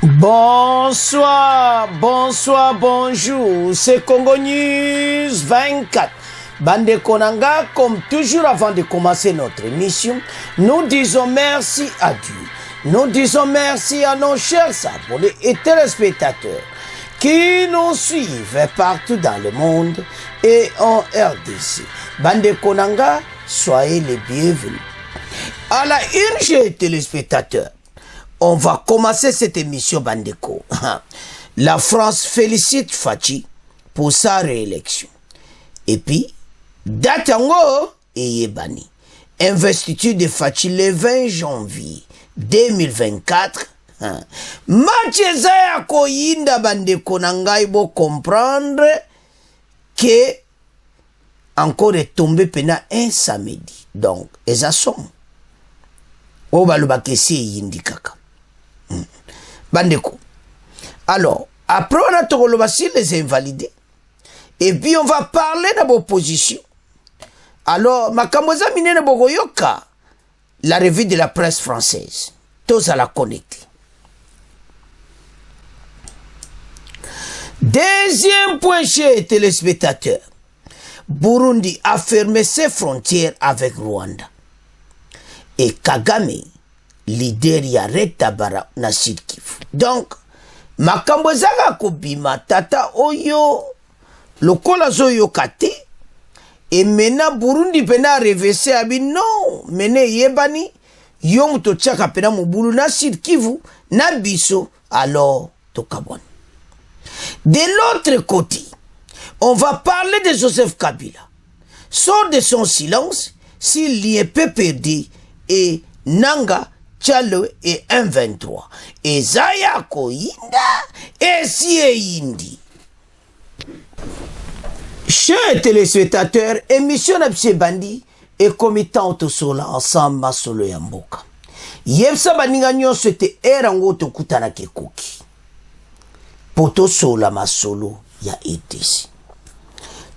Bonsoir, bonjour, c'est Congo News 24. Bande Konanga, comme toujours avant de commencer notre émission, nous disons merci à Dieu. Nous disons merci à nos chers abonnés et téléspectateurs qui nous suivent partout dans le monde et en RDC. Bande Konanga, soyez les bienvenus. À la une, chers téléspectateurs, on va commencer cette émission Bandeko. La France félicite Fachi pour sa réélection. Et puis, Datango et Yebani. Investiture de Fachi le 20 janvier 2024. Mathieza ya koyinda Bandeko nangai bo comprendre que encore est tombé pendant un samedi. Donc, eza somme. Obaluba kesi yindi kaka. Bandeko. Alors, après on a Togolobasi les invalidés. Et puis on va parler de l'opposition. Alors, Makamoza Minene Bogoyoka, la revue de la presse française. Tous à la connecter. Deuxième point chez téléspectateurs. Burundi a fermé ses frontières avec Rwanda. Et Kagame, leader ya retabara na Sud Kivu. Donc, makambo zaka kobima tata oyo lokola zoyo kate et maintenant Burundi pena revese abi non mene yebani yo muto tchaka pena mubulu na Sud Kivu na biso alors tokabon. De l'autre côté, on va parler de Joseph Kabila. Sort de son silence s'il y est peu perdu et Nanga Tchalo et 1-23. Et Zaya Koyinda et si Indi. Chers téléspectateurs, émission Napse Bandi et comitant Tosola ensemble Masolo Yamboka. Yepsa Baninga Nyonso te erango tokutana kekoki. Poto Sola Masolo ya ETC.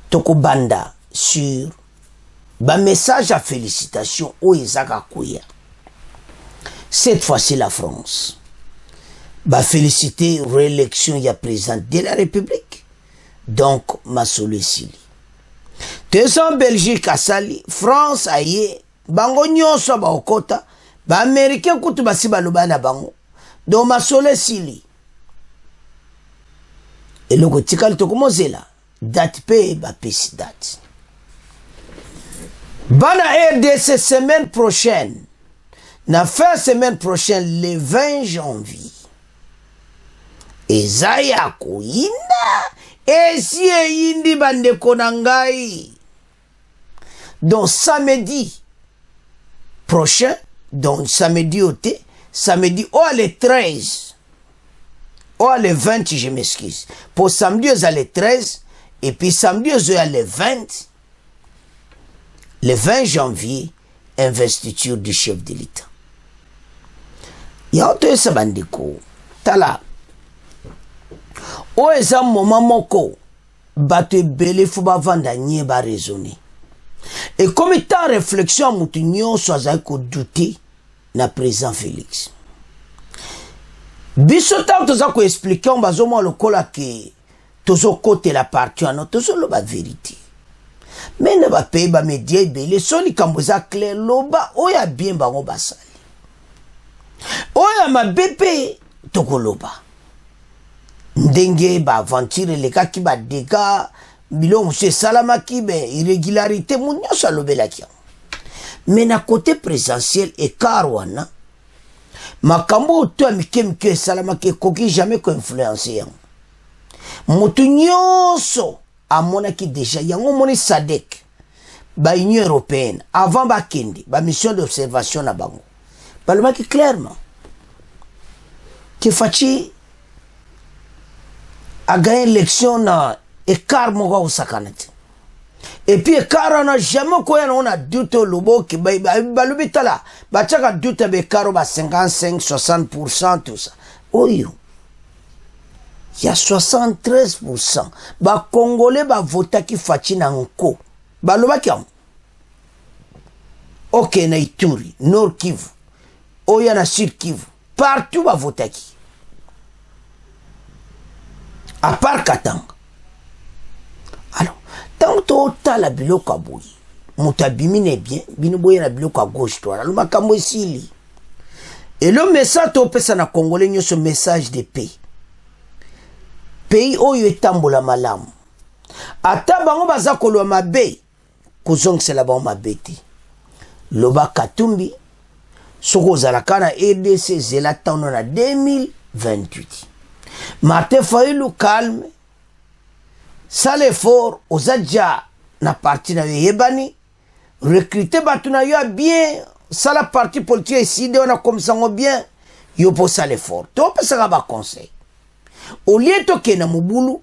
Toko Banda sur ba message à félicitations au Isaka Kouya. Cette fois-ci, la France va féliciter réélection ya président de la République. Donc, Masolo Sili. Tesan Belgique a sali, France a ye, bango nyonso ba okota, ba Américain kutu basi baloba na bango. Donc, Masolo Sili. Et le kotikal tokomozela, date pe ba pesi date. Bana RDC semaine prochaine. La fin semaine prochaine, le 20 janvier. Et Zaya Koyinda, et si Yindi Bande Konangai. Donc samedi prochain, donc samedi au thé, samedi au le 13, au le 20, je m'excuse. Pour samedi au le 13, et puis samedi au le 20, le 20 janvier, investiture du chef de l'État. Yaoto esa bandeko tala o eza moment moko bato ebele fu bavanda nye ba raisonner et comme étant réflexion mutu nyonso azali kodouter na président Félix biso tant toza ko expliquer on bazomona lokola ke tozo kote la partie ano tozo loba vérité mais ne ba pays ba média ebele so likambo za clair loba oya bien bango basali oya mabepe tokoloba ndenge ba aventure leka ki ba dega bilo monsieur salamaki be irrégularité munyo salobela ki mais na côté présidentiel et karwana makambo to amike salamaki koki jamais ko influencer mutu nyonso amonaki déjà yango moni sadek ba Union européenne avant ba kende ba mission d'observation na bango balobaki clairement que Fachi a gagné l'élection na écart moko osakanate et puis écart na jamais ko yana on a doute lobo ki balobi tala ba tchaka doute be caro ba 55 60% tout ça oyo il y a 73% ba congolais ba votaki Fachi na nko balobaki am OK na Ituri Nord Kivu oya na Sud Kivu partout va voter qui à part Katanga. Alors, tant que tu as la biloko à bouillir, mutabimine bien, binoboye la biloko à gauche, toi, le makambo ici. Et le message, tu as na Congolais, ce message de paix. Pays où il est tambola malam. Ata bango baza kolwa mabe, kozong c'est la bango mabeti. Loba Katumbi, soko zalaka na RDC zela tano na 2028. Martin Fayulu calme, sale effort, ozadja na parti na yebani, recruter batu na yo bien, sala parti politique ici, de on a comme ça bien, yo po sale effort. To pe saka ba conseil. Au lieu to ke na mubulu,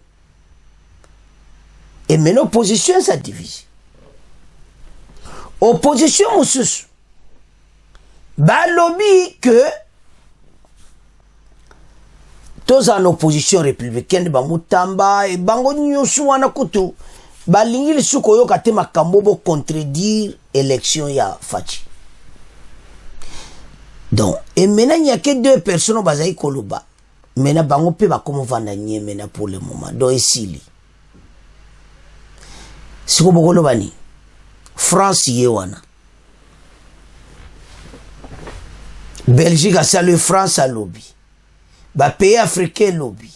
et maintenant opposition ça divise. Opposition mususu. Ba lobby que tous en opposition républicaine ba mutamba et bango nyosu wana kutu ba lingili suko yo kate makambo bo contredire élection ya Fachi. Donc et maintenant il y a que deux personnes bazai koloba. Maintenant bango pe ba komo vanda nye maintenant pour le moment do esili. Siko bokolo bani France yewana. Belgique a salué France à lobby. Bah pays africain lobby.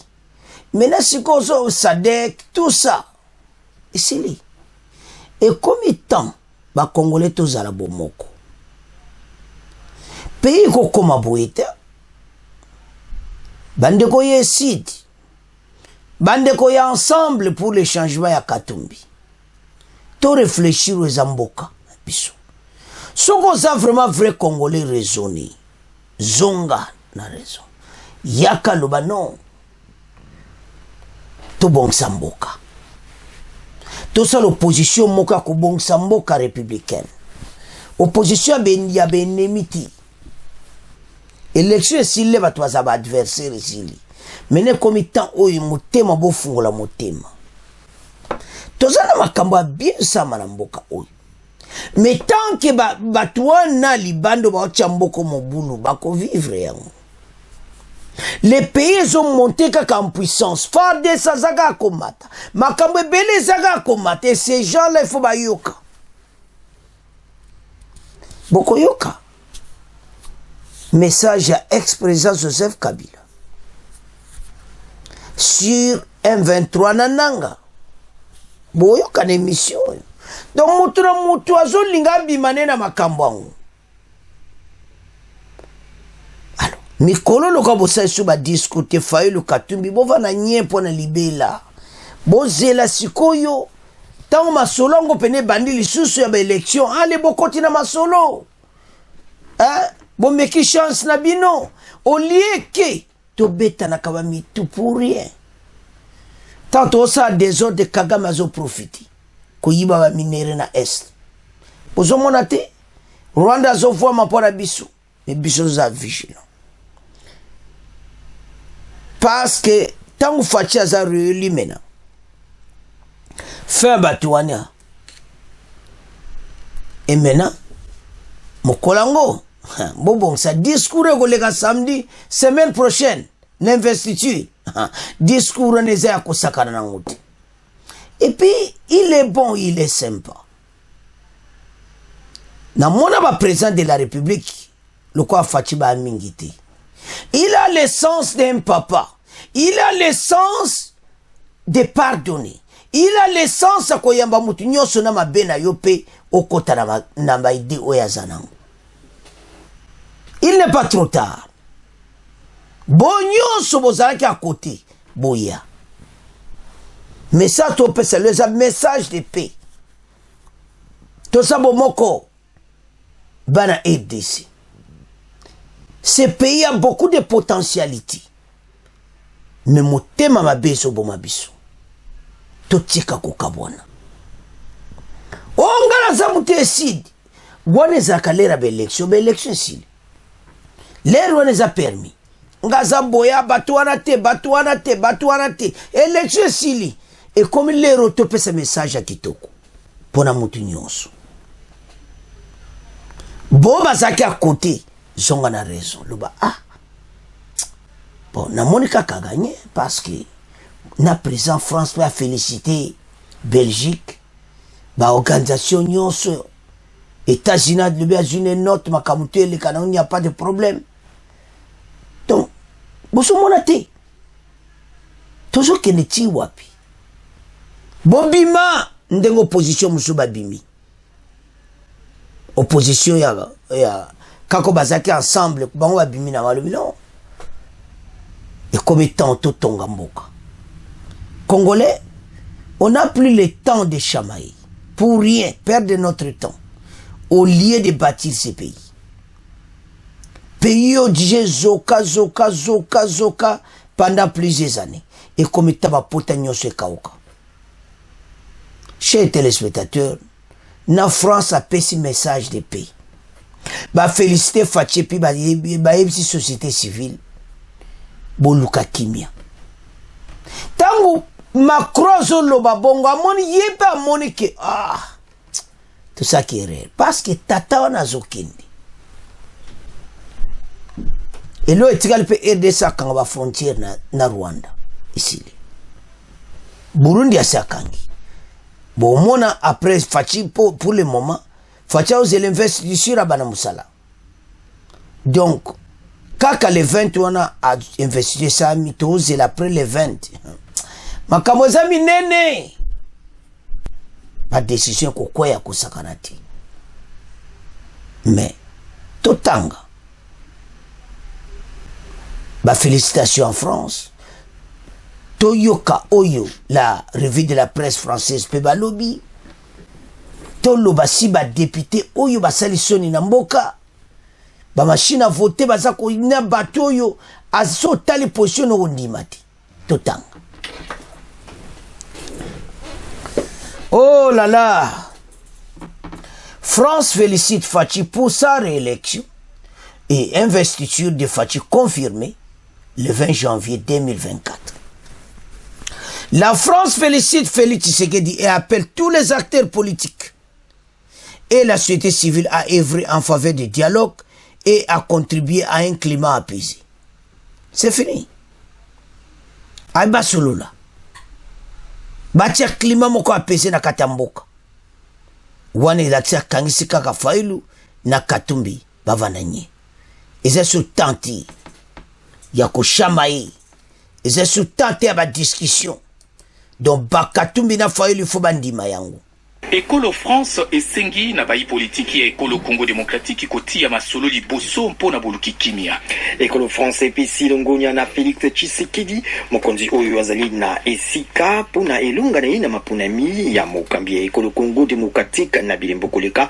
Maintenant siko so SADC tout ça. Esili. Et combien de temps ba Congolais tous à la bomoko. Pays ko koma boite. Bande ko ye sid. Bande ko ya ensemble pour le changement ya Katumbi. To réfléchir aux Zamboka. Biso. Soko za vraiment vrai Congolais raisonné. Zonga na raison. Yaka loba non. To bon Samboka. To sa l'opposition moka ko bon Samboka républicaine. Opposition ya benemiti. Élection s'il lève à toi ça va adversaire ici. Mais comme temps oyo motema bo fungola motema. Tozana makambo bien ça manamboka oyo. Mais tant que batwa na libando ba chamboko mobulu ba ko vivre yango. Les pays ont monté en puissance. Fade sazaga komata. Makambo bele zaga komata et ces gens là il faut ba yoka. Boko yoka. Message à ex-président Joseph Kabila. Sur M23 Nananga. Boyo kan émission. Donc mutu azo linga bimane na makambo. Alors, mikolo loka bosa suba discuter Fayulu Katumbi bova na nye pona libela. Bozela sikoyo. Tango masolongo pene bandi lisusu ya ba élection, ale bokoti na masolo. Hein? Bon mais qui chance na bino au lieu que to beta na kabami tout pour rien. Tant ça des autres de Kagame azo profiti. Ko yiba ba minere na est. Bozo monate Rwanda zo voit ma pora biso. Mais biso za vigilant. Parce que tant que Fachi aza réélu maintenant. Fin batouania. Et maintenant Mokolango bon, ça discours est samedi, semaine prochaine, l'investiture. Discours n'est pas à. Et puis, il est bon, il est sympa. Dans mon président de la République, le quoi Fatiba Mingiti. Il a l'essence d'un papa. Il a l'essence de pardonner. Il a l'essence à Koyamba Moutinho Sonama Bena Yope au Kota Namaide Oyazanang. Il n'est pas trop tard. Bonyo sobozaki à côté. Boya. Mais ça, c'est le message de paix. Tout ça, bomoko. Bana RDC. Ce pays a beaucoup de potentialité. Mais mon thème ma beso bomabiso. Totika kukabwana. Ongala zamute sid. Wane zakalera be élection sid. L'air on les a permis. Ngaza boya batouana te. Élection sili. Et comme l'air autope ce message à Kitoko. Pona mutunyoso. Bon bazaki à côté. Zonga na raison. Luba ah. Bon, na Monica a gagné parce que na président France va féliciter Belgique, ba organisation nyonso États-Unis de l'États-Unis note makamute le Canada, il n'y a pas de problème. Donc, boso monate. Toujours que ne ti wapi. Bobima ndengo opposition musu babimi. Opposition ya kako bazaki ensemble bango babimi na malobi non. Et comme tant tout tonga mboka. Congolais, on n'a plus le temps de chamailler. Pour rien, perdre notre temps. Au lieu de bâtir ces pays. Pays au DJ zoka pendant plusieurs années. Et comme taba potanyo se kauka. Chers téléspectateurs, la France a passé message de paix. Ba féliciter Fachi pi ba yebisi société civile. Boluka kimia. Tango Macron zoloba bongo amoni yeba amoni ke tout ça qui est réel parce que tata wana zokindi. Et là etikali pe RDC kanga ba frontière na Rwanda ici. Burundi asakangi. Bon mona après Fachi pour le moment Fachi aux investisseurs à bana musala. Donc kaka le 20 wana a investi ça mitose après le 20. Makamoza minene. Pas décision ko ya kusakanati. Mais totanga. Ba félicitations en France. Toyoka Oyo, la revue de la presse française pe balobi. Tolo basi ba député Oyo basali soni na mboka. Ba machine à voter baza ko ina batoyo aso tali position no ndimati. Totanga. Oh là là! France félicite Fachi pour sa réélection et investiture de Fachi confirmée le 20 janvier 2024. La France félicite Félix Tshisekedi et appelle tous les acteurs politiques et la société civile à œuvrer en faveur du dialogue et à contribuer à un climat apaisé. C'est fini. Aïba Solola. Batia climat moko apaisé na katamboka. Wane latia kangisi kaka failu na katumbi bavananye. Eza sous tanti ya ko chamaye. Eza sous tanti ya ba discussion. Donc ba katumbi na failu fo bandima yango. Ekolo France esengi na bayi politiki ya Ekolo Congo démocratique kotia masolo liboso mpona boluki kimia. Ekolo France epesi longonya na Félix Tshisekedi mokonzi oyo azali na esika pona elunga na ina mapunami ya mokambi ya Ekolo Congo démocratique na bilembo koleka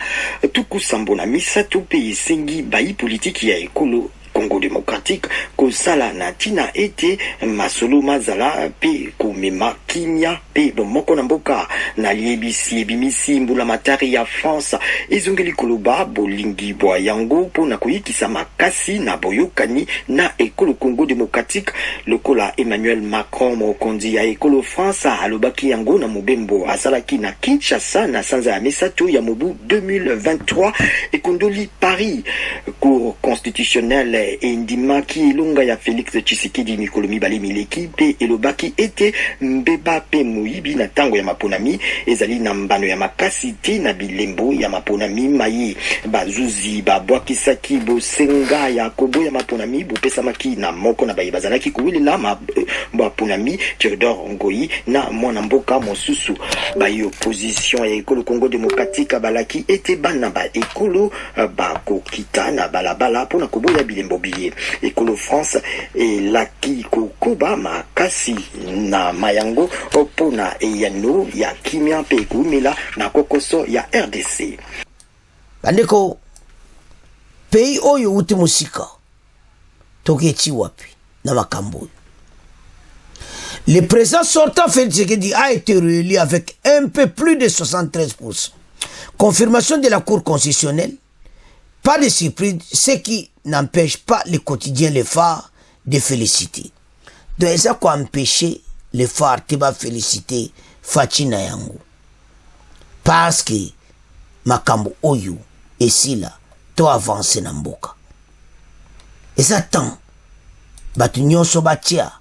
tukusambo na misatu pe esengi bayi politiki ya Ekolo Congo démocratique kosala na tina ete masolo mazala pe komema kimia pe bomoko na mboka na liebisi ebimisi mbula matari ya France ezongeli koloba bolingi bwa yango pona koyikisa makasi na boyokani na Ekolo Congo démocratique lokola Emmanuel Macron mokonzi ya Ekolo France alobaki yango na mobembo asalaki na Kinshasa na sanza ya misato ya mobu 2023 ekondoli Paris cour constitutionnelle endimaki ilunga ya Félix Tshisekedi mikolo mibale mileki pe elobaki ete mbeba pe moyibi na tango ya maponami ezali na mbano ya makasi te na bilembo ya maponami mayi bazuzi babwakisaki bosenga ya kobo ya maponami bopesamaki na moko na bayi bazalaki kuwilela maponami Theodore Ngoyi na mwana mboka mosusu bayi opposition ya Ekolo Congo démocratique balaki ete bana ba ekolo bakokita na balabala pona koboya bilembo biye Ekolo France elaki kokoba makasi na mayango opona eyano ya kimia pe kumela na kokoso ya RDC. Bandeko pays oyo uti musika tokechi wapi na makambo. Le président sortant Félix Tshisekedi a été réélu avec un peu plus de 73%. Confirmation de la Cour constitutionnelle. Pas de surprise, ce qui n'empêche pas le quotidien les phares de féliciter. Donc ça quoi empêcher les phares qui va féliciter Fachi na yango. Parce que makambo oyo et si là to avancer na mboka. Et ça tant batu nyonso batia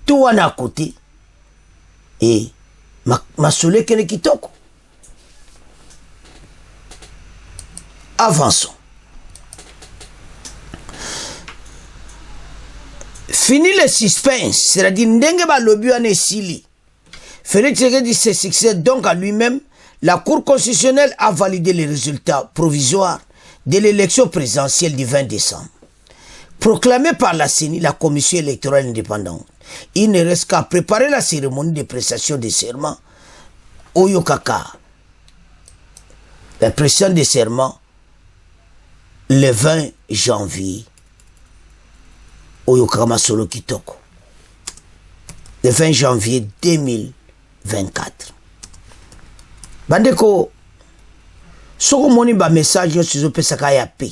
to wana côté et masolo kene kitoko. Avançons. Fini le suspense, c'est-à-dire ndenge ba lobi ane sili. Félix Tshisekedi se succède donc à lui-même. La Cour constitutionnelle a validé les résultats provisoires de l'élection présidentielle du 20 décembre. Proclamée par la CENI, la Commission électorale indépendante, il ne reste qu'à préparer la cérémonie de prestation de serment au Yokaka. La prestation de serment le 20 janvier au Yokaka Masolo Kitoko. Le 20 janvier 2024. Bandeko, soko moni ba message yo sizo pesaka ya pe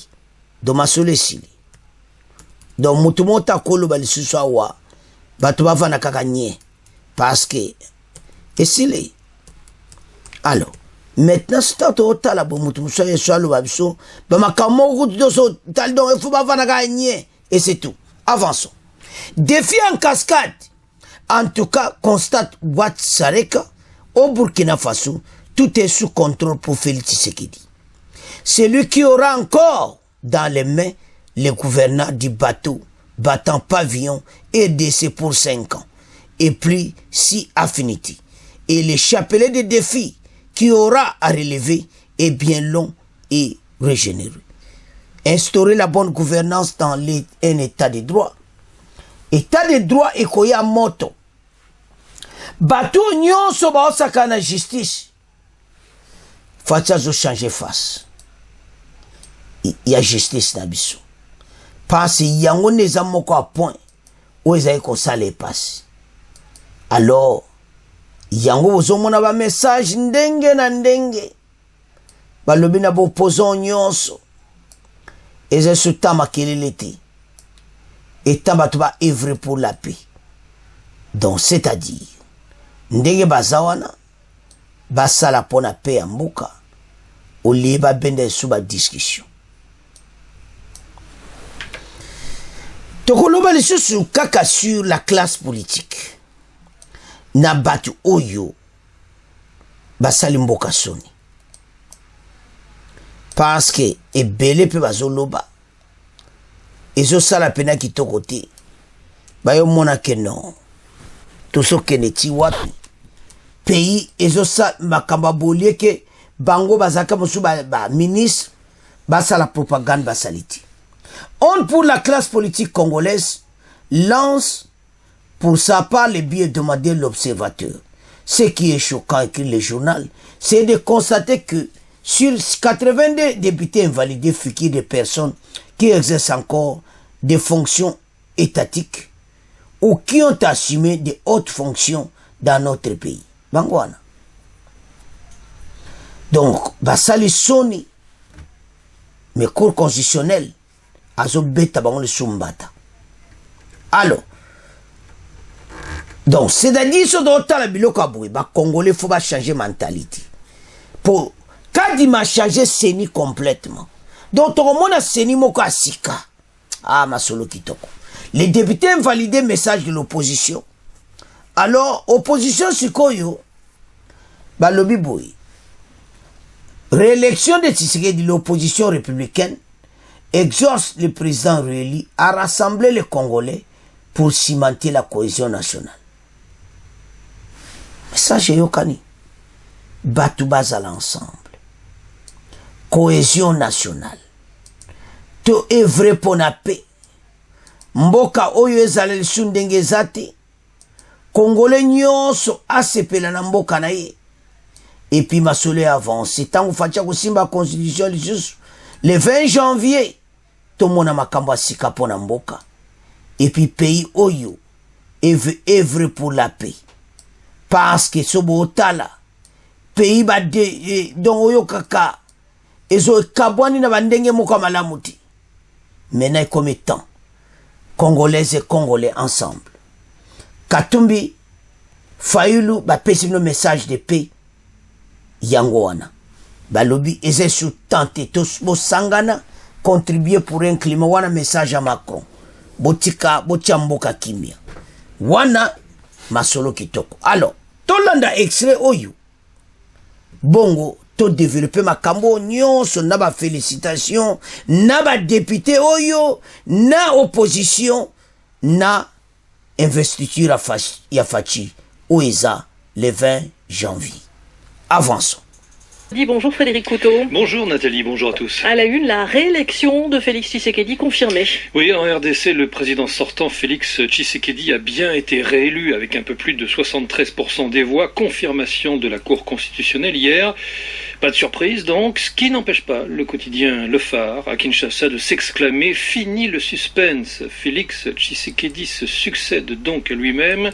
do masolo sili. Donc mutumota kolo ba lisusu awa bato bavana kaka nye parce que esili. Alors, maintenant c'est tout otala bo mutumuso yeso alo babiso ba makamo kudo so tal donc il faut bavana kaka nye et c'est tout. Avançons. Défi en cascade. En tout cas, constate Wat Sareka au Burkina Faso, tout est sous contrôle pour Félix Tshisekedi. C'est lui qui aura encore dans les mains le gouverneur du bateau battant pavillon et décès pour 5 ans. Et puis 6 affinités. Et le chapelet de défis qui aura à relever est bien long et régénéreux. Instaurer la bonne gouvernance dans un état de droit. État de droit et koya moto. Bato nyonso ba osaka na justice. Facha zo changer face. Il y a justice na biso. Parce yango neza moko a point. Ou ezali ko sale passe. Alors yango bozomona ba message ndenge na ndenge. Balobi na bo opposant nyonso. Eze suta makelele te. Et tabatba œuvre pour la paix. Donc, c'est-à-dire, ndenge bazawana, basala pona paix en mboka, ou liba bende sous ba discussion. Tokoloba lisusu kaka sur la classe politique. Na batu oyo, basali mboka soni. Parce que, ebele pe bazoloba, ezo sala pena kitoko te bayo mona ke non toso kene ti wapi pays ezo sala makamba bolie ke bango bazaka musu ba ministre basala propagande basaliti. On pour la classe politique congolaise lance pour sa part le biais demandé l'observateur. Ce qui est choquant écrit le journal, c'est de constater que sur 82 députés invalidés figurent des personnes qui exercent encore des fonctions étatiques ou qui ont assumé de hautes fonctions dans notre pays. Bangwana. Donc, basali soni, mais cour constitutionnel, azo beta bango le sumbata. Alors, donc, c'est-à-dire, ce dont la biloko aboué, bah, Congolais, faut pas changer mentalité. Pour, quand il m'a changé CENI complètement, donc, tout le monde a CENI moko asika. Ah, masolo kitoko. Les députés ont validé le message de l'opposition. Alors, opposition sikoyo, bah, lobi boy. Réélection de Tshisekedi de l'opposition républicaine exhorte le président réélu à rassembler les Congolais pour cimenter la cohésion nationale. Message yokani. Batu bazala ensemble. Cohésion nationale. To est vrai pour la paix. Mboka oyo ezaleli sundenge zate. Congolais nyonso asepela na mboka na ye. Et puis masole avance. Tant que fatia kusimba constitution le 20 janvier. Tout le monde a makambo asika pona mboka. Et puis pays oyo œuvre pour la paix. Parce que sobo otala pays ba de donc oyo kaka ezo kabwani na bandenge moko malamuti. Maintenant comme temps Congolais et Congolais ensemble. Katumbi Fayulu ba pesi no message de paix yango wana. Balobi eze sous tenter tous bo sangana contribuer pour un climat wana message à Macron. Botika botiamboka kimia. Wana masolo kitoko. Alors, tolanda extrait oyo bongo to développer makambo nyonso na ba félicitations na ba député oyo na opposition na investiture ya faci oeza le 20 janvier. Avançons. Bonjour Frédéric Couteau. Bonjour Nathalie, bonjour à tous. À la une, la réélection de Félix Tshisekedi confirmée. Oui, en RDC, le président sortant Félix Tshisekedi a bien été réélu avec un peu plus de 73% des voix. Confirmation de la Cour constitutionnelle hier. Pas de surprise donc, ce qui n'empêche pas le quotidien Le Phare à Kinshasa de s'exclamer « Fini le suspense ». Félix Tshisekedi se succède donc à lui-même.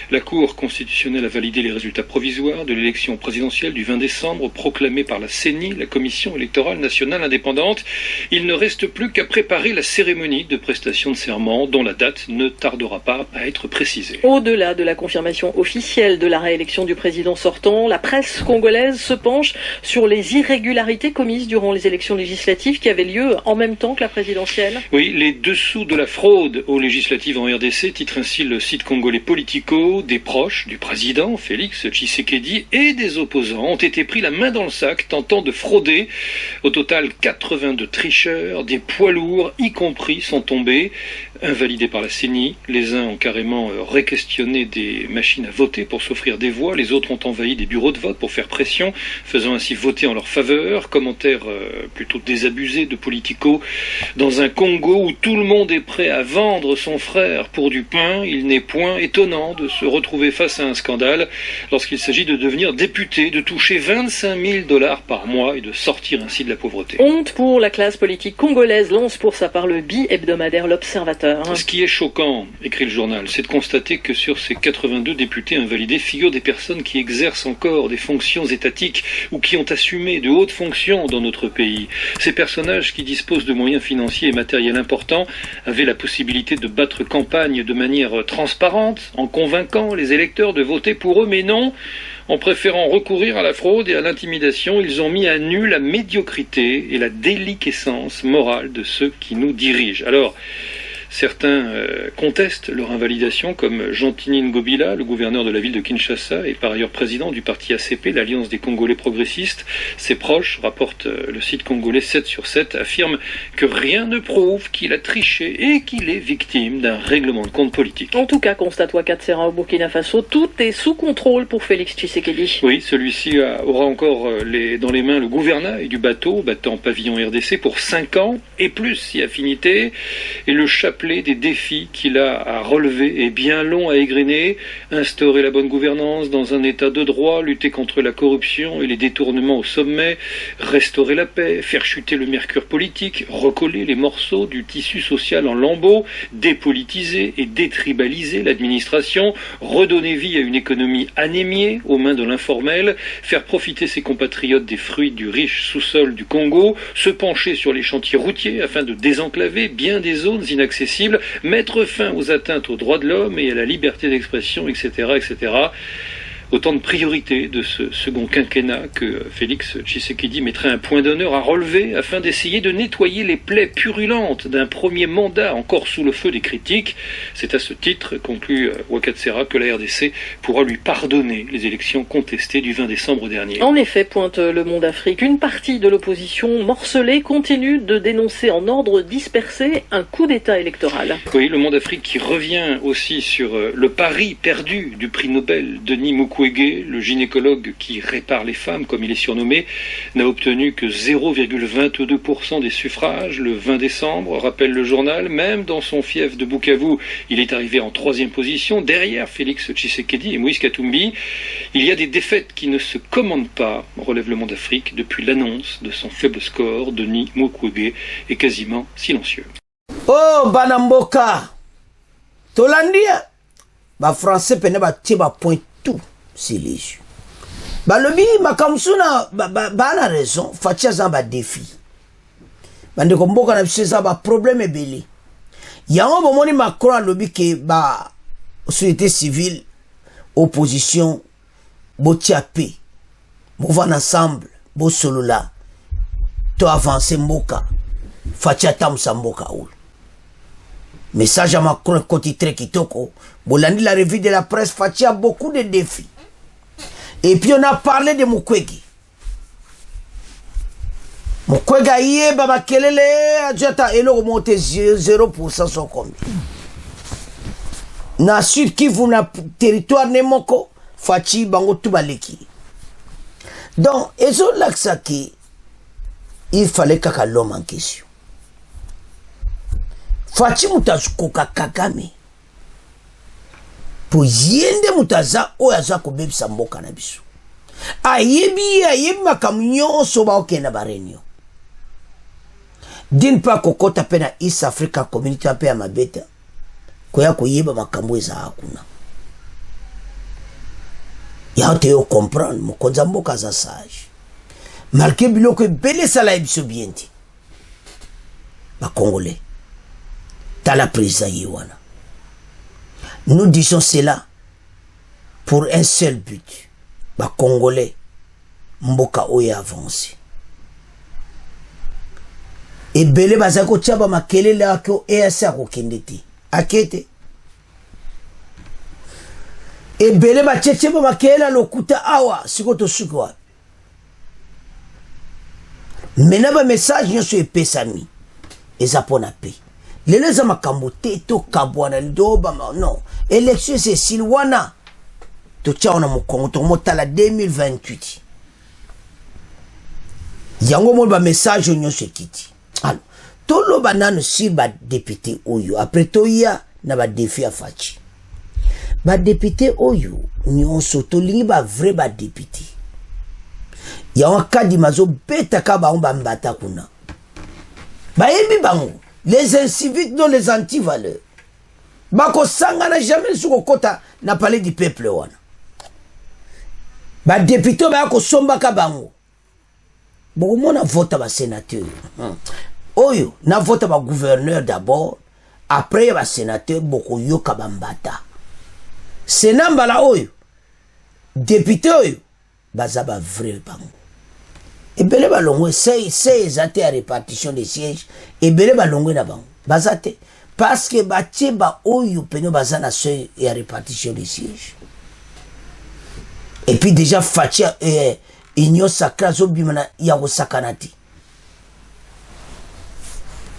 La Cour constitutionnelle a validé les résultats provisoires de l'élection présidentielle du 20 décembre proclamée par la CENI, la Commission électorale nationale indépendante. Il ne reste plus qu'à préparer la cérémonie de prestation de serment dont la date ne tardera pas à être précisée. Au-delà de la confirmation officielle de la réélection du président sortant, la presse congolaise se penche sur les irrégularités commises durant les élections législatives qui avaient lieu en même temps que la présidentielle. Oui, les dessous de la fraude aux législatives en RDC, titre ainsi le site congolais Politico. Des proches du président Félix Tshisekedi et des opposants ont été pris la main dans le sac tentant de frauder. Au total, 82 tricheurs, des poids lourds y compris, sont tombés, invalidés par la CENI. Les uns ont carrément réquestionné des machines à voter pour s'offrir des voix, les autres ont envahi des bureaux de vote pour faire pression, faisant ainsi voter en leur faveur. Commentaire plutôt désabusé de Politico. Dans un Congo où tout le monde est prêt à vendre son frère pour du pain, il n'est point étonnant de se retrouver face à un scandale lorsqu'il s'agit de devenir député, de toucher 25 000 $ par mois et de sortir ainsi de la pauvreté. Honte pour la classe politique congolaise, lance pour sa part le bi-hebdomadaire L'Observateur. Ce qui est choquant, écrit le journal, c'est de constater que sur ces 82 députés invalidés figurent des personnes qui exercent encore des fonctions étatiques ou qui ont assumé de hautes fonctions dans notre pays. Ces personnages qui disposent de moyens financiers et matériels importants avaient la possibilité de battre campagne de manière transparente en convainquant les électeurs de voter pour eux, mais non. En préférant recourir à la fraude et à l'intimidation, ils ont mis à nu la médiocrité et la déliquescence morale de ceux qui nous dirigent. Alors, certains contestent leur invalidation, comme Jean-Tini Ngobila, le gouverneur de la ville de Kinshasa et par ailleurs président du parti ACP, l'Alliance des Congolais progressistes. Ses proches, rapporte le site congolais 7/7, affirment que rien ne prouve qu'il a triché et qu'il est victime d'un règlement de compte politique. En tout cas, constate Ouakhatsera au Burkina Faso, tout est sous contrôle pour Félix Tshisekedi. Oui, celui-ci aura encore dans les mains le gouvernail du bateau, battant pavillon RDC pour 5 ans et plus si affinité, et le chapelet des défis qu'il a à relever est bien long à égrener. Instaurer la bonne gouvernance dans un état de droit, lutter contre la corruption et les détournements au sommet, restaurer la paix, faire chuter le mercure politique, recoller les morceaux du tissu social en lambeaux, dépolitiser et détribaliser l'administration, redonner vie à une économie anémiée aux mains de l'informel, faire profiter ses compatriotes des fruits du riche sous-sol du Congo, se pencher sur les chantiers routiers afin de désenclaver bien des zones inaccessibles, mettre fin aux atteintes aux droits de l'homme et à la liberté d'expression, etc., etc. Autant de priorités de ce second quinquennat que Félix Tshisekedi mettrait un point d'honneur à relever afin d'essayer de nettoyer les plaies purulentes d'un premier mandat encore sous le feu des critiques. C'est à ce titre, conclut Ouakhatsera, que la RDC pourra lui pardonner les élections contestées du 20 décembre dernier. En effet, pointe Le Monde Afrique, une partie de l'opposition morcelée continue de dénoncer en ordre dispersé un coup d'État électoral. Oui, Le Monde Afrique qui revient aussi sur le pari perdu du prix Nobel Denis Mukwege, le gynécologue qui répare les femmes, comme il est surnommé, n'a obtenu que 0,22% des suffrages le 20 décembre, rappelle le journal. Même dans son fief de Bukavu, il est arrivé en 3e position, derrière Félix Tshisekedi et Moïse Katumbi. Il y a des défaites qui ne se commandent pas, relève Le Monde Afrique, depuis l'annonce de son faible score. Denis Mukwege est quasiment silencieux. Oh, Banamboka Tolandia ba français pene ba tie ba point tout c'est les yeux. Balobi makamsuna ba raison fatia za ba défi. Bande komboka na biso ba problème ebele. Yango bomoni Macron alobi ke ba société civile opposition botia paix. Bo van ensemble, bo solo là. To avancer mboka. Fatia tamsa mboka ou. Message à Macron côté très kitoko. Bolandi la revue de la presse Fatia beaucoup de défis. Et puis on a parlé de Mukwege. Mukwege aye baba kelele adjata elo monte 0% son combien. Na sud Kivu na territoire nemoko fachi bango tubaleki. Donc ezo laksa ki il fallait kaka l'homme en question. Fachi mutazukoka Kagame. Po yende mutaza oyaza ko bebisa mboka na biso. Ayebi makamunyo soba okena barenyo. D'une part kokota pena East Africa Community ape ya mabeta. Koya koyeba makambo eza hakuna. Ya te yo comprendre mokonza mboka za sage. Malgré biloko ebele sala ebiso bienti. Ba Congolais. Tala prisa yewana. Nous disons cela pour un seul but. Ba Congolais mboka oya avancé. Et belé bazako tchaba makelele ako ESA ko kendete. Akete. Et belé ba tcheba makelele lokuta awa sikoto sukwa. Mena ba message nyo so epesami. Eza pona pe. Lele za makambo te to kabwana ndoba non. Élection c'est Silwana. To tchaona mokongo to motala 2028. Yango mo ba message nyo so ekiti. Alors, tout le banane si ba député oyo après toya na ba défi a fachi. Ba député oyo nyonso to lingi ba vrai ba député. Ya wakadi mazo beta ka ba omba mbata kuna. Ba yebi bango les inciviques dans les anti-valeurs. Ba ko sanga na jamais suko kota na palais du peuple wana. Ba député ba ko somba ka bango. Bon, on a voté ba sénateur. Oyo, na voté ba gouverneur d'abord, après ba sénateur boko yoka bambata. Sénat mbala oyo, député oyo, bazaba vrai bango. Et belé ba longwe, c'est exacté à répartition des sièges, et belé ba longwe na bango. Bazate, parce que ba tche ba oyo peno bazana seuil et à répartition des sièges. Et puis déjà fatia Inyo sakra zo bimana ya sakanati.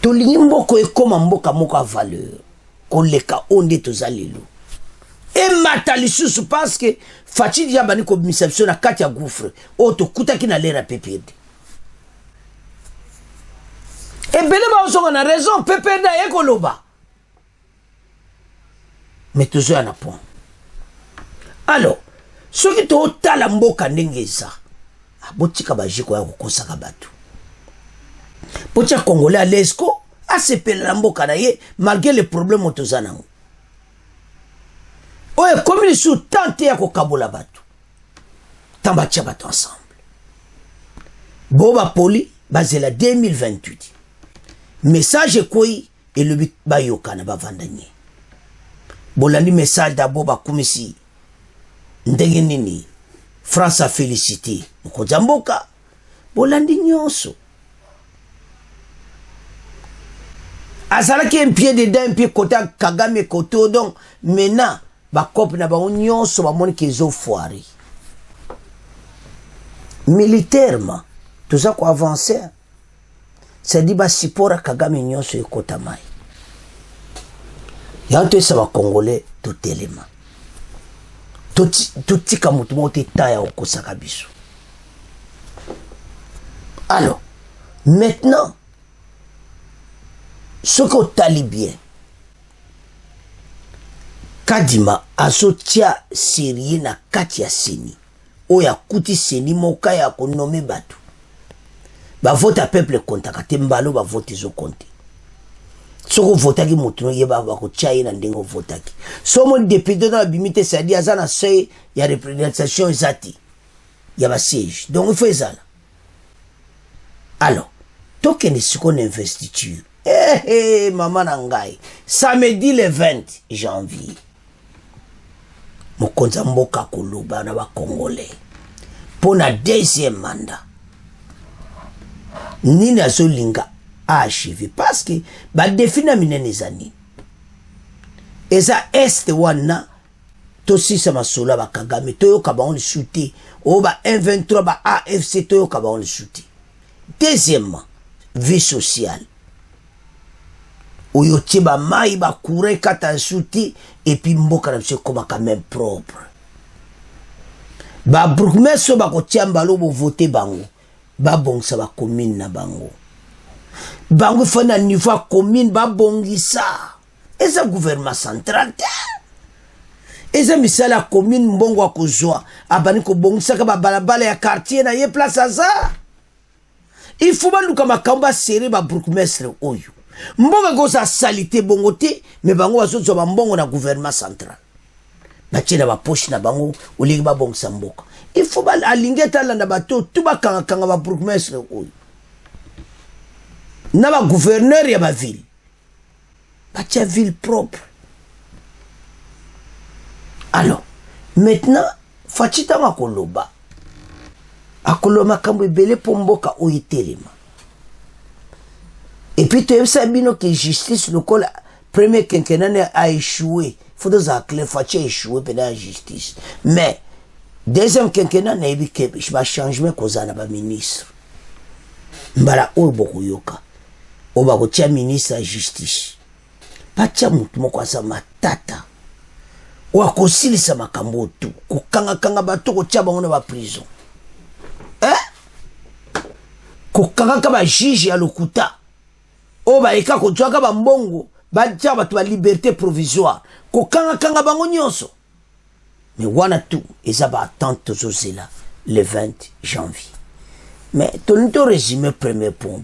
To limboko e koma mboka moka valeur. Ko leka onde to zalelo. E matali susu parce que fati dia bani ko misapso na kati ya gouffre. O to kutaki na lera pepede. E bele ba osonga na raison pepede e koloba. Mais toujours à point. Alors, ce qui te otala mboka ndengeza. Botika bajiko ya kokosaka batu. Pocha Congolais à l'esco a sepela la mboka na ye malgré les problèmes otozanango. Oye comme ils sont tentés à kokabola batu. Tamba tia batu ensemble. Boba poli bazela 2028. Message koi et le but bayoka na bavandanye. Bolandi message d'abord ba kumisi. Ndenge nini France a félicité. Mkodzamboka. Bolandi nyonso. Azalaki un pied dedans, un pied côté Kagame côté. Donc, maintenant, ba cop na ba nyonso ba moni qu'ils ont foiré. Militairement, tout ça quoi avancer. C'est dit ba sipora Kagame nyonso e kota mai. Yanto ça va Congolais tout élément. Tout tika mutu mote taya okosaka biso. Alors, maintenant, ce que tali bien, Kadima asotia sérieux na kati ya seni. Oya kuti seni moka ya konome batu. Ba vote à peuple kontaka te mbalo ba vote zo konte. Soko votaki mutu no yeba ba ko tchaye na ndengo votaki. Somo député na bimite sadi azana seuil ya représentation ezati. Ya ba siège. Donc il faut ezala. Alors, token siko na investiture. Maman nangai. Samedi le 20 janvier. Mokonza mboka koloba na ba Congolais. Pour la deuxième mandat. Nina zolinga achevé parce que ba défina minene zani. Eza est wana tosi sa masola ba Kagame toyo ka ba on shooter o ba M23 ba AFC toyo ka ba on shooter. Deuxièmement, vie sociale. Oyo tiba mai ba courant kata shooter et puis mboka na monsieur comme quand même propre. Ba bourgmestre ba ko tiamba lo bo voter bango. Ba bongisa ba commune na bango. Bango fana niveau commune ba bongisa. Et ça gouvernement central. Et ça misala commune mbongo akozwa abani ko bongisa ka ba balabala ya quartier na ye place à ça. Il faut ba luka makamba serré ba bourgmestre oyo. Mbongo goza salité bongo te mais bango bazozo ba mbongo na gouvernement central. Bachina ba poche na bango olingi ba bongisa mboka. Il faut ba alingeta landa bato tout ba kanga ba bourgmestre oyo. Na ba gouverneur ya ba ville. Batia ville propre. Alors, maintenant, Fachita Makoloba. Akoloma kambo ebele pomboka oitelema. Et puis tu sais bien que justice le col premier quinquennat a échoué. Faut deux aclés Fachi a échoué pendant la justice. Mais deuxième quinquennat n'a eu que je vais changer kozana ba ministre. Mbala olboko yoka. Oba ko tia ministre de justice. Patia mutu moko asa matata. Wa kosilisa makambo tu. Ko kanga bato ko tia bango na ba prison. Ko kanga ka ba juge ya lokuta. Oba eka ko twaka ba mbongo ba tia bato ba liberté provisoire. Ko kanga bango nyonso. Mais wana tu ezaba attente zozela le 20 janvier. Mais ton résumé premier point.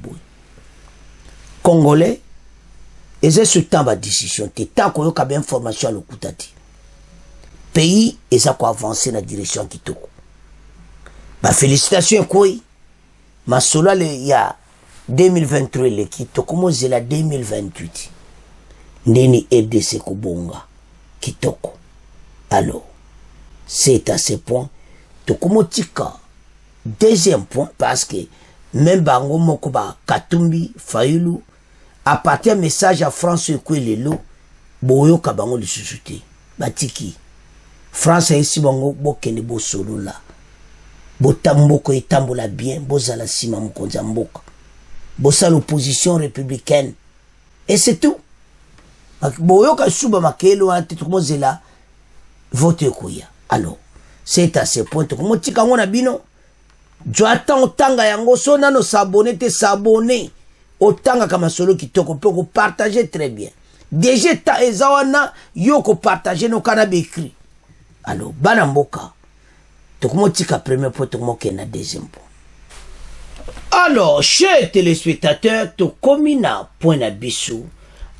Congolais, et c'est ce temps de décision. Tant qu'on a bien information à l'Okutati. Pays, et ça quoi avancer dans la direction qui tourne. Ma félicitation, quoi. Ma sola, il y a 2023, le qui tourne. Comment c'est la 2028? Neni RDC Kobonga, qui tourne. Alors, c'est à ce point. Tokomo tika. Deuxième point, parce que même Bango Mokoba, Katumbi, Fayulu, à partir d'un message à France Kwelelo, Boyo Kabango de société. Batiki. France a ici Bango, Bokene Bo Solo là. Botamboko et Tambola bien, Bozala Sima Mkonza Mboka. Bossa l'opposition républicaine. Et c'est tout. Boyo Kasuba Makelo, Antitromozela, vote Koya. Alors, c'est à ce point. Comment tu as bino? Joatan otanga yango so nano s'abonner te s'abonner otanga kama solo kitoko peut partager très bien. Déjà ta ezawana yoko partager no kana bekri. Alors bana mboka. Tokomo tika premier point tokomo kena deuxième point. Alors chers téléspectateurs to komina point na biso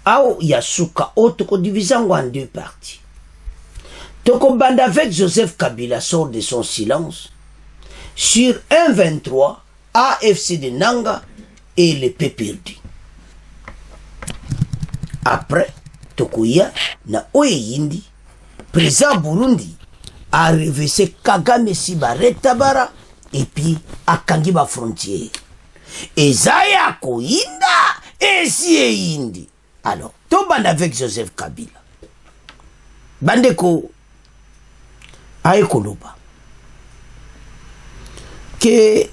au yasuka otoko divisango en deux parties. Toko banda avec Joseph Kabila sort de son silence. Sur 1-23, AFC de Nanga et le PPRD. Après, Tokoya na Oye Yindi, président Burundi, a reversé Kagame Siba Retabara et puis à Kangiba frontière. Et Zaya Koyinda et si Yindi. Alors, tout bande avec Joseph Kabila. Bandeko Aekoloba. Que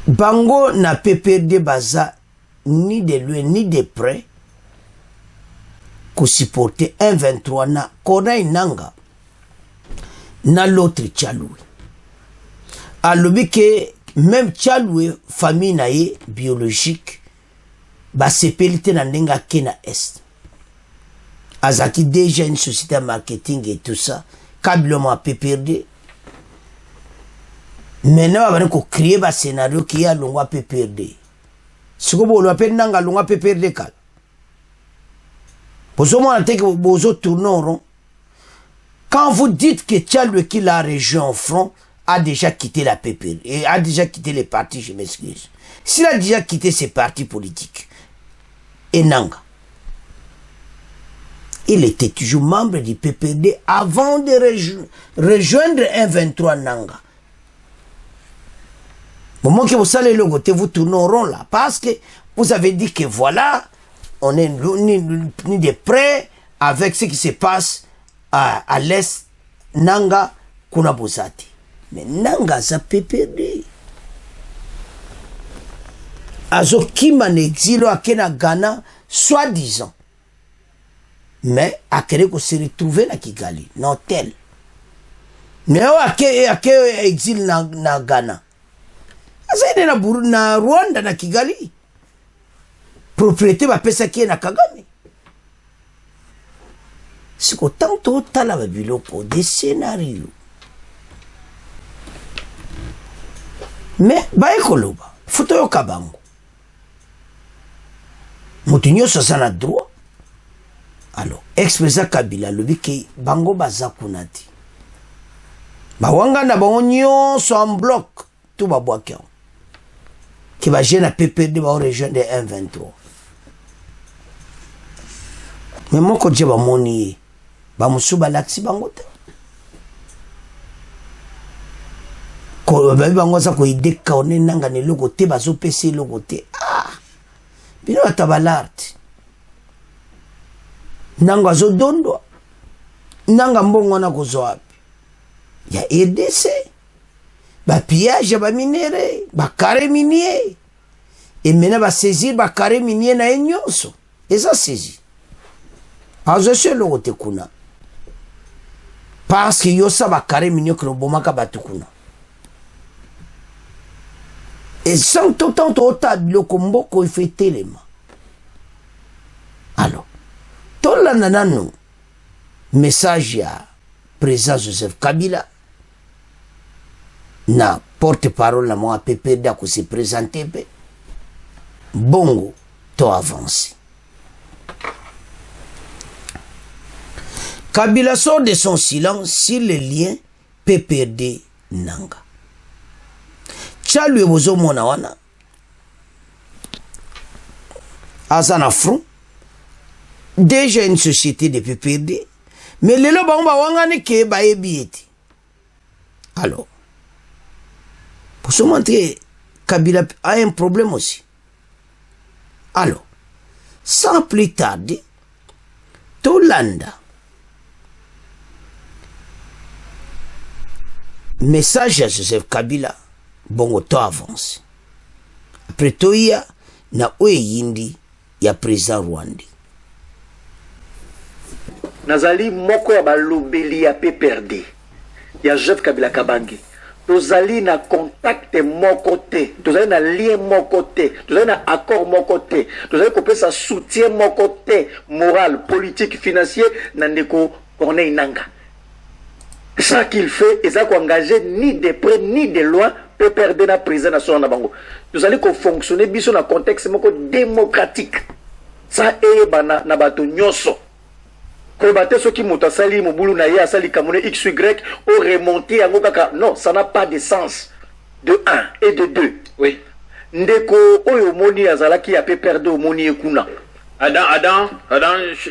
Bango n'a pas perdu baza ni de loin ni de près qu'on supportait 1-23 na Kona Nanga na l'autre Tchaloué. Alors que même Tchaloué famille naïe biologique ba sepelite na ndenga kena est. Azaki déjà une société de marketing et tout ça. Kabilo a perdu. Maintenant, on va créer un scénario qui a l'on peut perdre. Si vous voulez nanga l'on peut perdre cal. Pour ce moment, vous tournez. Quand vous dites que Tchaloui qui la région en front a déjà quitté la PPR et a déjà quitté les partis, je m'excuse. S'il a déjà quitté ses partis politiques, et Nanga, il était toujours membre du PPD avant de rejoindre 1-23 Nanga. Au moment que vous allez le côté, vous tournez en rond là. Parce que vous avez dit que voilà, on est ni de près avec ce qui se passe à l'est nanga kuna bozati mais nanga za PPRD azo kima na exilo akena Ghana soi-disant mais akere ko se retrouver na Kigali na hôtel mais ake exil na Ghana azaide na Rwanda na Kigali propriété bapesa ki na Kagame siko tanto tala babiloko des scénarios mais baekoloba foto yo kabango moto nyonso aza na droit alors ex-président Kabila alobi ke bango baza kuna te bawanga na bango nyonso en bloc to babwaki yango ke baje na PPRD bao rejoindre M23 mais moko je bamoni ye bamosusu balakisi bango te babi bango aza koideka one nanga na eloko te bazopesa eloko te bino ata balarte nanga azodondwa nanga mbongo wana kozwa wapi ya RDC bapillage ya baminere bakare minier emena basaisir bakare minier na ye nyonso eza saisi azose eloko te kuna parce que yosa bakare minier kilo bomaka bato kuna et sans tout ota biloko mboko ife telema alors tolanda nano message ya président Joseph Kabila na porte-parole na moi PPRD ako se présenter pe bongo to avance. Kabila sort de son silence sur les liens PPRD nanga. Chalwe bozo mona wana azana front déjà une société de PPRD mais lelo bango bawangane ke bayebi ete alors pour se montrer Kabila a un problème aussi alors sans plus tarder Tolanda message à Joseph Kabila bongo to avance après toya na oye yindi ya président Rwandi nazali moko ya balobeli ya PPRD ya Joseph Kabila Kabange tozali na contact moko te tozali na lien moko te tozali na accord moko te tozali kopesa soutien moko te moral politique financier na ndeko Corneille Nanga ça qu'il fait et ça qu'engager ni de près ni de loin peut perdre la présidence nationale na bango nous allons ko fonctionner biso na contexte moko démocratique ça est bana na bato nyoso ko baté ce qui mutasali mobulu na ye asali kamone xy au remonter yango kaka non ça n'a pas de sens de 1 et de 2 oui ndeko oyo moni azalaki ya peut perdre au moni ekuna Adam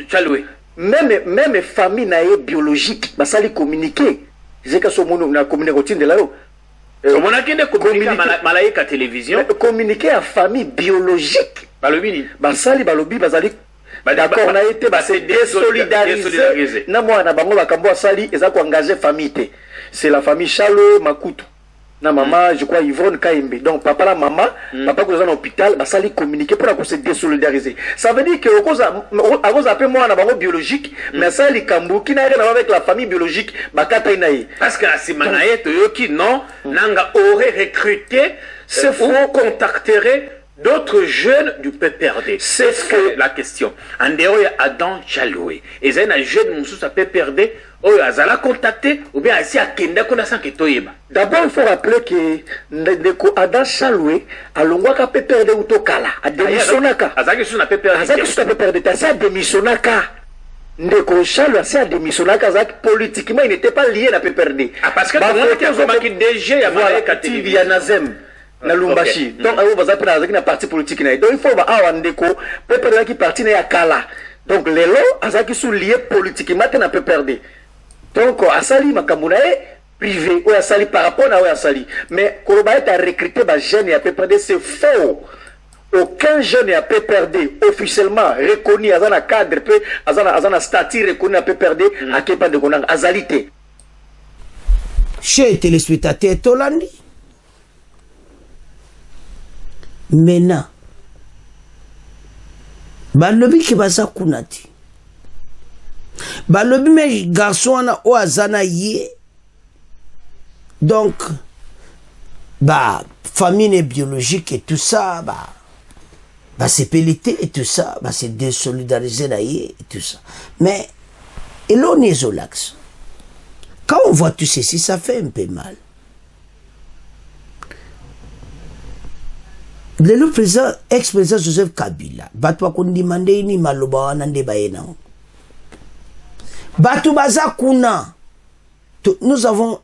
Chalwe même famille na ye biologique basali communiquer zeka so mono na communiquer otinde la yo on a kende communiquer malaika télévision communiquer à famille biologique balobini basali balobi bazali d'accord na été c'est désolidariser na moi na bango bakambo asali eza ko engager famille te c'est la famille Chalo Makutu na maman je crois Yvonne Kaimbe donc papa la maman papa ko dans l'hôpital basali communiquer pour se désolidariser ça veut dire que à cause appelle moi na bango biologique mais ça li kambu qui n'a rien à voir avec la famille biologique bakata inaï parce que la simanaye toyoki non nanga aurait recruté c'est faux contacterait d'autres jeunes du PPRD. C'est que la question. En dehors, il y a Adam Chaloué. Et il y a un jeune moussous à PPRD. Oh, il y a contacté. Ou bien, il y a Kenda Konasan Ketoyeba. D'abord, il faut rappeler que Adam Chaloué a l'ongwaka PPRD ou Tokala. A démissionnaka. Azaki sous na PPRD. Azaki sous na PPRD. T'as démissionnaka. Ndeko Chaloué a démissionnaka. Azaki politiquement, il n'était pas lié à PPRD. Ah, parce que tout le monde était vraiment qui déjà, il y a voilà, TV, il y a Nazem. Na Lumbashi donc ayo bazapena azaki na parti politique na donc il faut ba awa ndeko PPRD qui parti na ya kala donc lelo azaki sous lié politiquement na PPRD donc asali makambo na privé ou asali par rapport na ou asali mais koloba est à recruter ba jeune ya PPRD c'est faux aucun jeune à PPRD officiellement reconnu à un cadre, à un statut reconnu à PPRD, à Kepa de Gonang, à Zalité. Chez téléspectateurs Tolandi. Maintenant, balobi ki baza kunati. Balobi me garçon na o azana ye. Donc, famille biologique et tout ça, c'est pelleté et tout ça, c'est désolidarisé là et tout ça. Mais, et là on est au lax. Quand on voit tout ceci, ça fait un peu mal. Le président, ex-président Joseph Kabila, batwa kundimande ni maloba wana nde baena. Batu baza kuna. Nous avons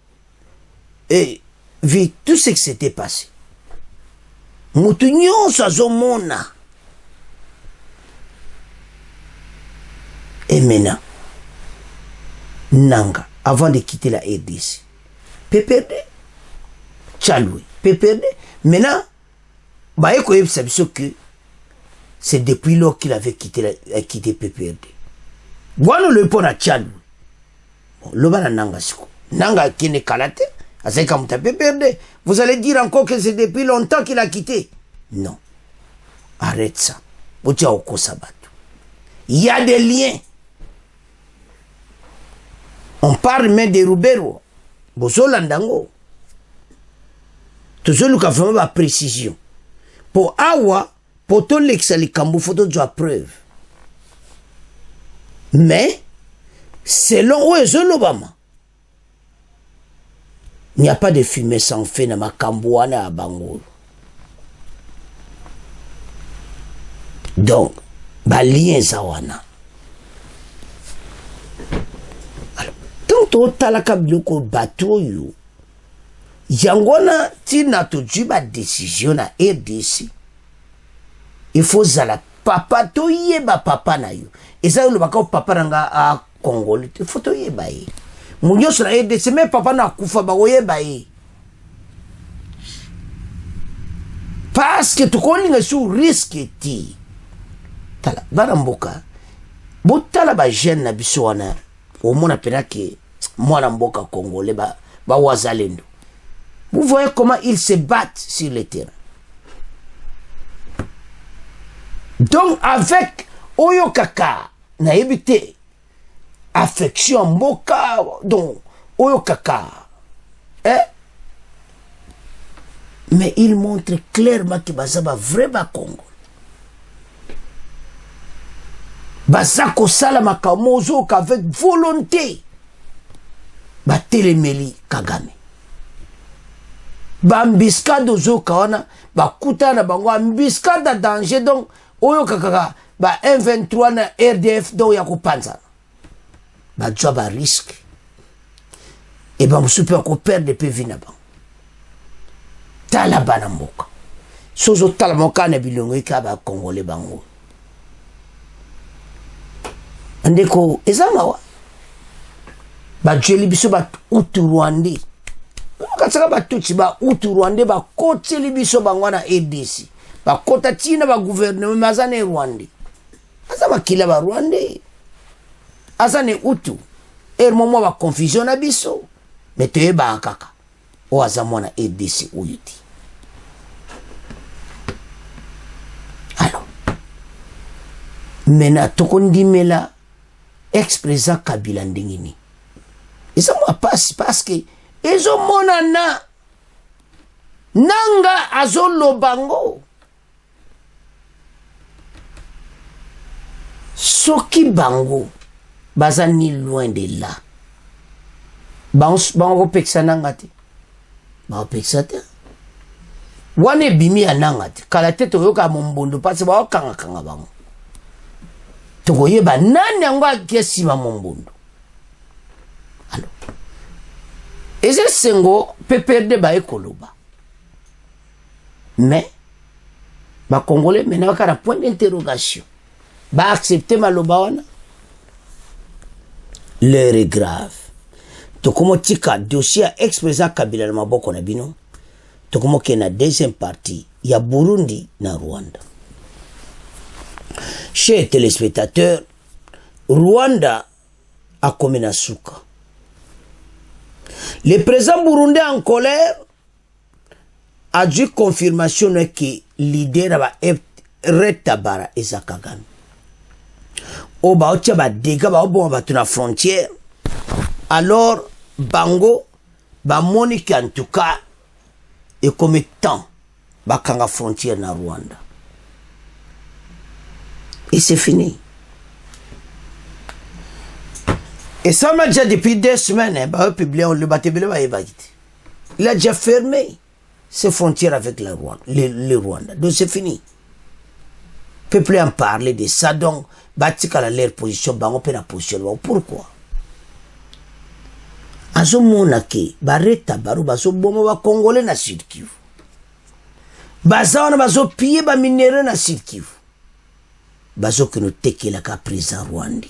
vu tout ce qui s'était passé. Mutu nyonso azomona. Et maintenant, Nanga, avant de quitter la RDC, PPRD, Tchaloui, PPRD, maintenant, que c'est depuis lors qu'il avait quitté PPRD. Voilà le pont à Tchaloui. Bon, le bana Nanga siko. Nanga qui n'est kalate, c'est comme PPRD. Vous allez dire encore que c'est depuis longtemps qu'il a quitté. Non. Arrête ça. Il y a des liens. On parle même de Rubero. Bozolandango. Tout ce qui a vraiment la précision. Pour Awa, pour tout l'excellent Kambu, il faut de la preuve. Mais, selon Obama, il n'y a pas de fumée sans feu dans ma Kambouana à Bango. Donc, lien zawana. Alors, tant que biloko bateau yo, yangona tina to juba décision na RDC. Il faut zala papa to yeba papa na yo. Et ça le baka papa nanga a Congolais, il faut to yeba ye. Munyo sur la RDC mais papa na kufa ba yeba ye. Parce que tu connais sur risque ti. Tala baramboka. Botala ba jeune na biso wana. Au mona pena ke mwana mboka congolais ba wazalendo. Vous voyez comment ils se battent sur le terrain. Donc avec Oyo Kaka na évité affection mboka donc Oyo Kaka mais il montre clairement que bazaba vrai ba Congo. Bazako salama kamozo avec volonté. Ba telemeli Kagame. Bambiska dozo kawana ba kutana bangwa mbiska da danger donc Oyo Kaka ba M23 na RDF donc ya kupanza. Ba job à risque. Et ba super ko perdre pe vina ba. Tala bana mboka. Sozo tala moka na bilongo ka ba Congolais bango. Andeko ezama wa. Ba jeli biso ba utu Rwandi. Katsaka ba tuchi ba utu Rwandi ba kote libiso bangwana ADC. Ba kota tina ba gouvernement mazane Rwandi. Azama kila ba Rwandi. Azane utu. Momo ba confusion na biso. Meteye ba kaka. O azamwana ADC uyuti. Alors. Mena tokondimela ex-président Kabila ndingini. Et ça moi passe parce que ezo monana nanga azolo bango soki bango bazani loin de là bango peksa nangati ba peksa te wane bimi anangati kala te to yoka mombondo parce ba kanga bango to koyeba nani yango akesi ba mombondo. Alors, et c'est sengo PPRD ba ekoloba. Mais ba Congolais maintenant ka point d'interrogation. Ba accepter maloba wana. L'heure est grave. To komo tika dossier ex-président Kabila na maboko na bino. To komo ke na deuxième partie ya Burundi na Rwanda. Chers téléspectateurs, Rwanda a commis un souka. Le président burundais en colère a dit confirmation que leader va Retabara et Kagame. Oba otia ba dega ba obo ba tuna frontière. Alors bango ba monique en tout cas et comme temps ba kanga frontière na Rwanda. Et c'est fini. Et ça m'a déjà depuis 2 semaines, hein, bah, le Batebele va évacuer. Il a déjà fermé ses frontières avec le Rwanda. Donc c'est fini. On ne peut plus en parler de ça. Donc, Batika leur position, on peut la position. Pourquoi? Azo monake, bareta baru, bazo bomo ba Congolais na Sud Kivu. Baza wana bazo piller ba minéraux na Sud Kivu. Bazo que nous tekela ka président Rwandi.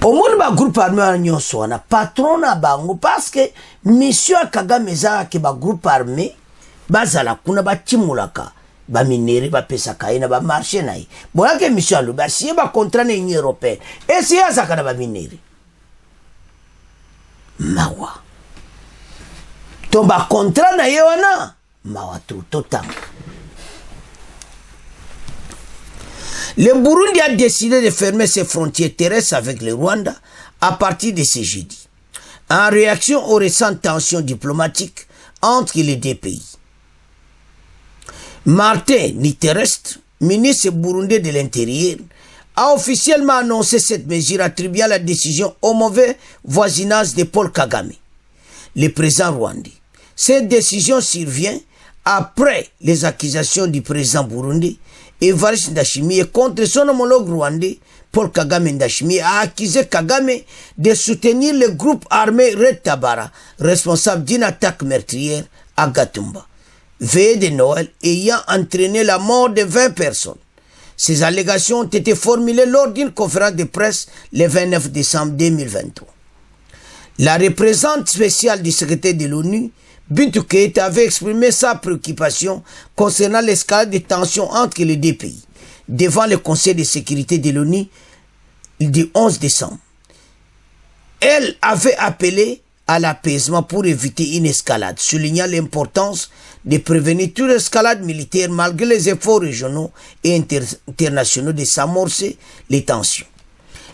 Au monde ba groupe armé en nyonso wana patron na bango parce que mission Kagame za ke ba groupe armé bazala kuna ba timulaka ba minéraux ba pesa kaina ba marché nayi. Bona ke mission lo ba si ba contrat na Union européenne. Et si ya zakana ba minéraux. Mawa. Tomba contrat na yewana mawa totam. Le Burundi a décidé de fermer ses frontières terrestres avec le Rwanda à partir de ce jeudi, en réaction aux récentes tensions diplomatiques entre les deux pays. Martin Nitereste, ministre burundais de l'Intérieur, a officiellement annoncé cette mesure attribuant la décision au mauvais voisinage de Paul Kagame, le président rwandais. Cette décision survient après les accusations du président burundais Evariste Ndayishimiye contre son homologue rwandais Paul Kagame. Ndayishimiye a accusé Kagame de soutenir le groupe armé Red Tabara, responsable d'une attaque meurtrière à Gatumba, veille de Noël ayant entraîné la mort de 20 personnes. Ces allégations ont été formulées lors d'une conférence de presse le 29 décembre 2023. La représentante spéciale du secrétaire de l'ONU, Bintou Keïta, avait exprimé sa préoccupation concernant l'escalade des tensions entre les deux pays devant le Conseil de sécurité de l'ONU du 11 décembre. Elle avait appelé à l'apaisement pour éviter une escalade, soulignant l'importance de prévenir toute escalade militaire malgré les efforts régionaux et internationaux de s'amorcer les tensions.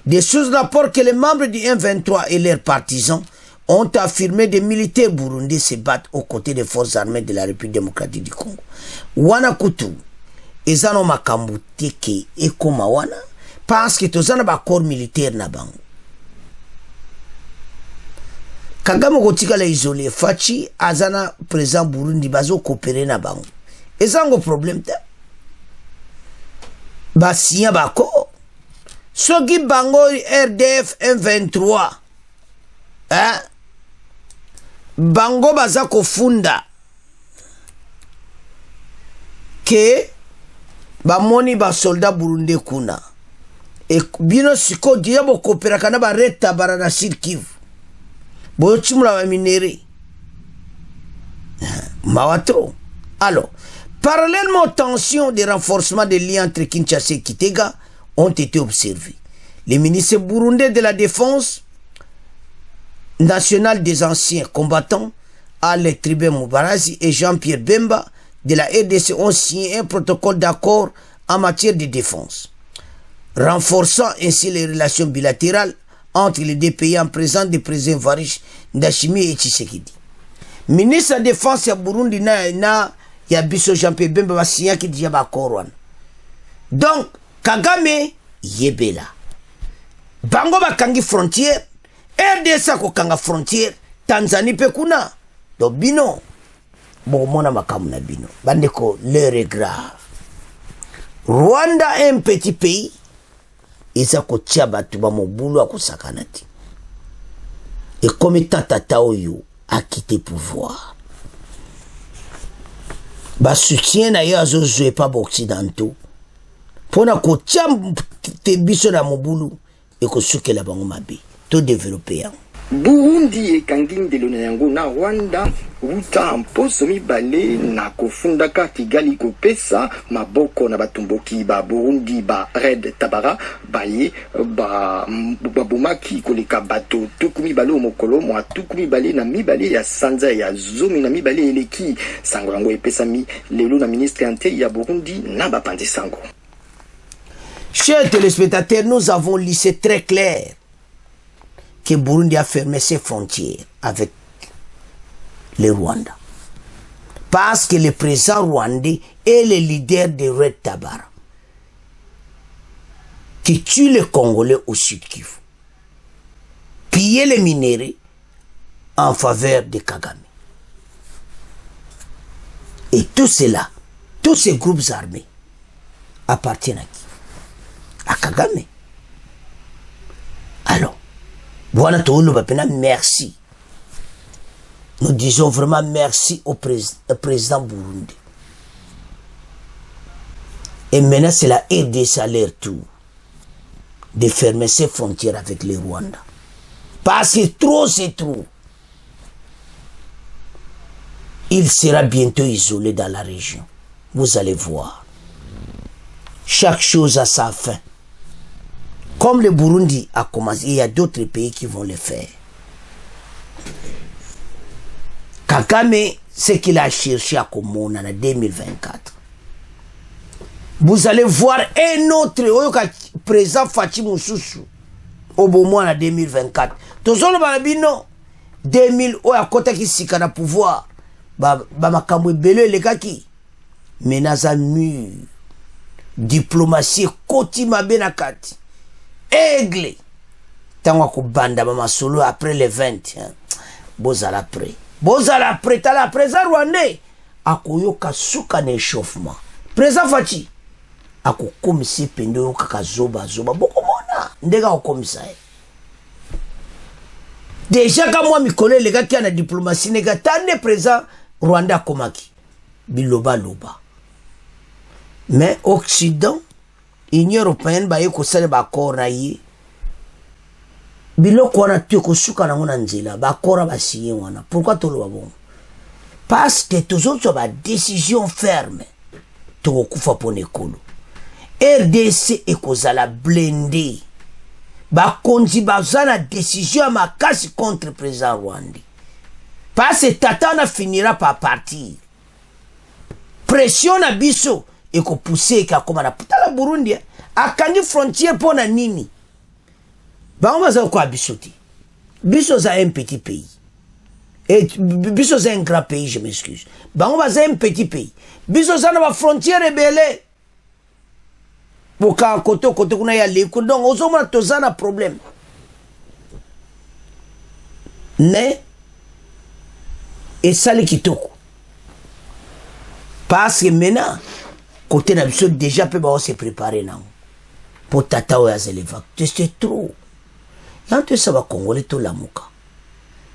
Des sources rapportent que les membres du M23 et leurs partisans ont affirmé que des militaires burundais se battent aux côtés des forces armées de la République démocratique du Congo. Wana kutu, ezano makambu teke ekoma wana, parce que tozana ba corps militaire na bango. Kagame kotika la isolé, Fachi azana président Burundi bazo coopérer na bango. Ezango problème ta. Ba siya bako. Soki bango RDF M23. Hein? Bango baza kofunda ke bamoni ba soldat burundais kuna e bino siko dia bo kopera kana ba reta barana Sud Kivu bo chimula ba minéraux mawatro. Alors parallèlement aux tensions de renforcement des liens entre Kinshasa et Kitega ont été observés. Les ministres burundais de la défense national des anciens combattants, Ale Tribert Mubarazi et Jean-Pierre Bemba de la RDC ont signé un protocole d'accord en matière de défense, renforçant ainsi les relations bilatérales entre les deux pays en présence des présidents Evariste Ndayishimiye et Tshisekedi. Ministre de la Défense ya Burundi na ya biso Jean-Pierre Bemba va signer qui déjà d'accord. Donc Kagame yebela bango bakangi frontière RDC ko kanga frontière Tanzanie pe kuna do bino bo mona makamu na bino bandeko l'heure est grave. Rwanda est un petit pays eza ko tia batu ba mobulu akosakanati et comme tata oyo a quitté pouvoir ba soutien na yo azozwe pa occidentaux pona ko tia te biso na mobulu et ko sukela bango mabe tout développé. Burundi ekangi ndelo na yango na Rwanda uta mposo mibale na kofundaka Kigali kopesa maboko na batumboki ba Burundi ba Red Tabara baye babomaki koleka bato tukumi balo mokolo mwa tukumi bale na mibale ya sanza ya zomi na mibale eleki sango yango epesami lelo na ministre ante ya Burundi na bapandi sango. Chers téléspectateurs, nous avons lissé très clair que Burundi a fermé ses frontières avec le Rwanda. Parce que le président rwandais est le leader de Red Tabara, qui tue les Congolais au Sud Kivu, piller les minéraux en faveur de Kagame. Et tout cela, tous ces groupes armés appartiennent à qui? À Kagame. Alors, voilà tout le monde, merci. Nous disons vraiment merci au président Burundi. Et maintenant, c'est la RDC à leur tour de fermer ses frontières avec le Rwanda. Parce que trop, c'est trop. Il sera bientôt isolé dans la région. Vous allez voir. Chaque chose a sa fin. Comme le Burundi a commencé, il y a d'autres pays qui vont le faire. Kagame, ce qu'il a cherché à Komona en 2024. Vous allez voir un autre président Fachi Moussoussou au bon mois en 2024. Tout ça, non. 2000, à côté qui s'y a pouvoir. Bamakamwe Bele le kaki. Menaza mur. Diplomatie koti mabenakati. Aigle. Tango kubanda mama solo après les 20. Bozala prêt. Bozala prêt. Tala président rwandais. Akoyoka suka na échauffement. Président Fachi. Akokomisi pendo yoka kazoba zoba. Bokomona. Ndega okomisa. Déjà quand moi mikole les gars qui a la diplomatie nega tande président Rwanda komaki. Biloba loba. Mais Occident, Union européenne ba yeko sale ba kora yi. Biloko wana tuko suka na ngona nzela ba kora ba siye wana. Pourquoi tolo ba bon? Parce que tous autres ba décision ferme. Toko kufa pone kolo. RDC ekozala blindé. Ba konzi ba zana décision makasi contre le président rwandais. Parce que Tatana finira par partir. Pression na biso eko pousser ka koma na puta la Burundi akangi frontière pona nini. Ba on va za quoi bisoti. Biso za un petit pays. Et biso za un grand pays, je m'excuse. Ba on va za un petit pays. Biso za na ba frontière rebelle. Boka koto kuna ya leku donc ozomona tozana problème. Ne et sali kitoko. Parce que maintenant côté na biso déjà peut ba se préparer na pour tata o ya zeleva. C'est trop. Yanto ça va congolais to lamuka.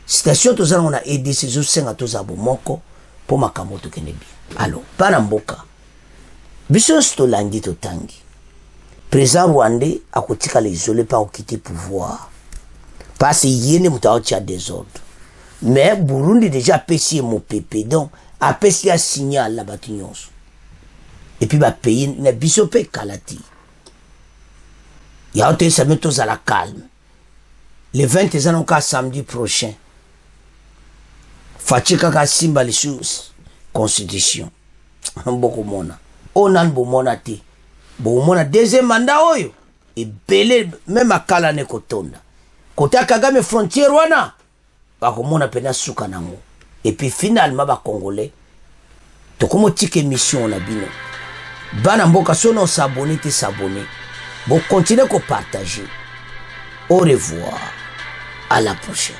Station tozana on a aidé ces autres senga to za bomoko pour makamoto kenebi. Alors, para mboka. Biso sto langi to tangi. Président rwandais a kotika les isolés pas quitter pouvoir. Parce que yene mutaochi a désordre. Mais Burundi déjà payé mon pépé donc a payé un signal la batignons. Et puis ba payer na bisope kalati. Ya ote ça met tous à la calme. Les 20 ans encore samedi prochain. Fachika ka simba les choses constitution. Mboko mona. Onan bo mona te. Bon, mon deuxième mandat, oyo. Et belé, même à Kalane Kotonda. Côté Kagame frontière, wana. Bako mona pena souka nango. Et puis finalement, ba Congolais. To komo tike mission na bino. Bana mboka sono s'abonner, te s'abonner. Bon, continuez ko partager. Au revoir. À la prochaine.